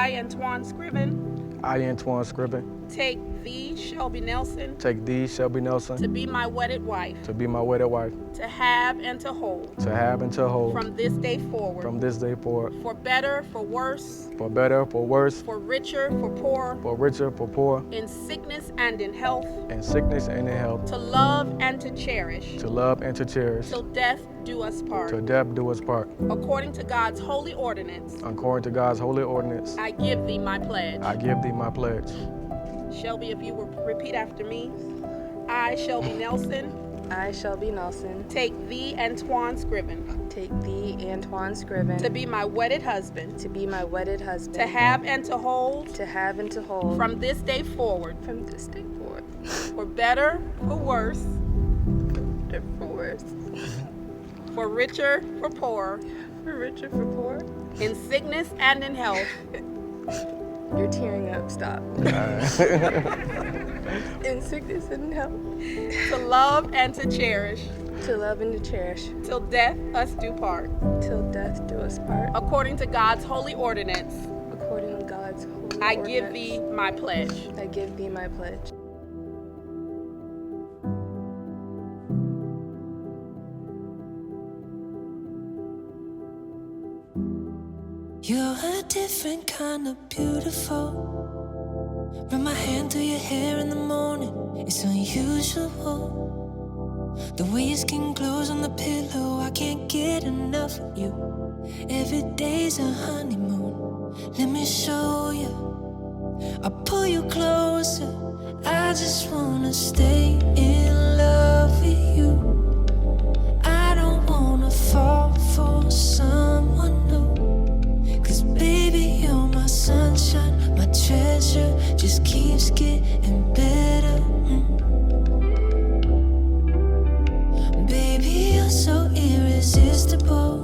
I, Antoin Scriven, take thee, Shelby Nelson, to be my wedded wife, to have and to hold, from this day forward, for better, for worse, for richer, for poorer, in sickness and in health, to love and to cherish, till death do us part. According to God's holy ordinance, I give thee my pledge. Shelby, if you will repeat after me. I, Shelby Nelson, take thee, Antoin Scriven, to be my wedded husband, to have and to hold, from this day forward, for better, for worse, for richer, for poorer, in sickness and in health. You're tearing up, stop. In sickness and in health. To love and to cherish. Till death us do part. According to God's holy ordinance. I give thee my pledge. You're a different kind of beautiful. Run my hand through your hair in the morning, it's unusual. The way your skin glows on the pillow, I can't get enough of you. Every day's a honeymoon, let me show you. I'll pull you closer, I just wanna stay in love with you. I don't wanna fall for someone new. Baby, you're my sunshine, my treasure, just keeps getting better. Baby, you're so irresistible.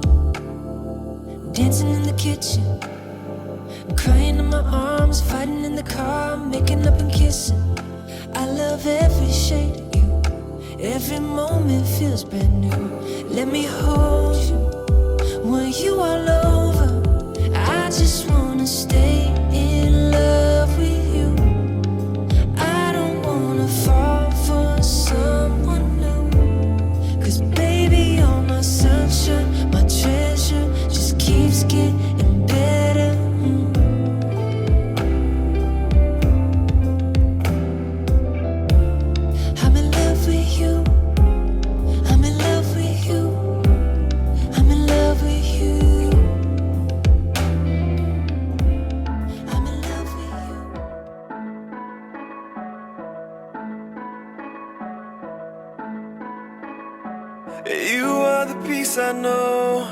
Dancing in the kitchen, crying in my arms, fighting in the car, making up and kissing. I love every shade of you, every moment feels brand new. Let me hold you, when you all over. I just wanna stay in love with you. I don't wanna fall for someone new. 'Cause baby, you're my sunshine, my treasure, just keeps getting better. I'm in love with you. I'm in love with you. I'm in love with you. You are the peace I know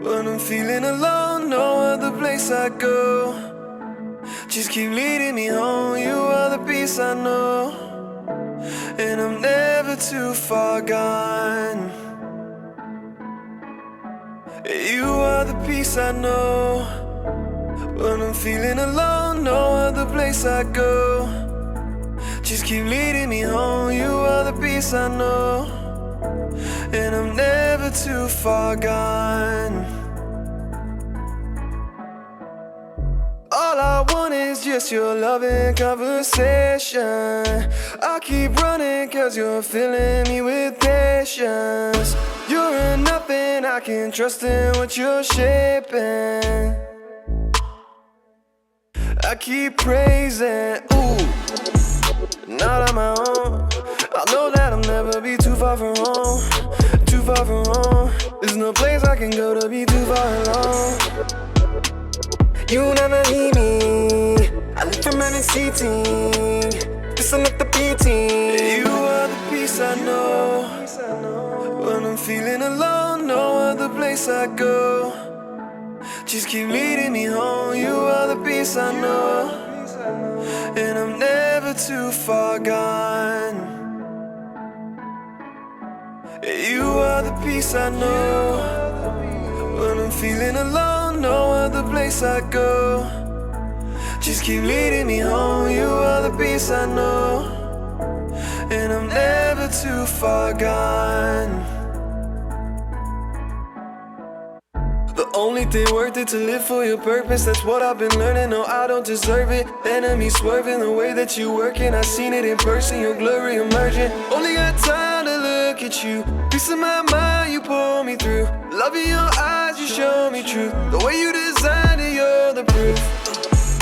when I'm feeling alone, no other place I go. Just keep leading me home. You are the peace I know, and I'm never too far gone. You are the peace I know when I'm feeling alone, no other place I go. Just keep leading me home. You are the peace I know, and I'm never too far gone. All I want is just your loving conversation. I keep running 'cause you're filling me with patience. You're nothing I can trust in what you're shaping. I keep praising, ooh, not on my own. I know that I'll never be too far from home, too far from home. There's no place I can go to be too far alone. You never leave me. I live from seating. Listen up the beating. You are the peace I know when I'm feeling alone, no other place I go. Just keep leading me home. You are the peace I know, and I'm never too far gone. You are the peace I know when I'm feeling alone, no other place I go. Just keep leading me home. You are the peace I know, and I'm never too far gone. The only thing worth it to live for your purpose. That's what I've been learning. No, I don't deserve it. Enemy swerving the way that you working. I seen it in person, your glory emerging. Only got time to look at you. Peace of my mind, you pull me through. Love in your eyes, you show me truth. The way you designed it, you're the proof.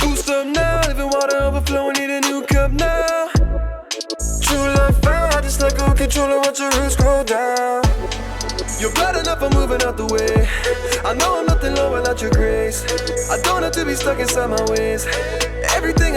Boost up now, living water overflowing, need a new cup now. True love found, just let go control and watch your roots grow down. You're bad enough, I'm moving out the way. I know I'm nothing low without your grace. I don't have to be stuck inside my ways. Everything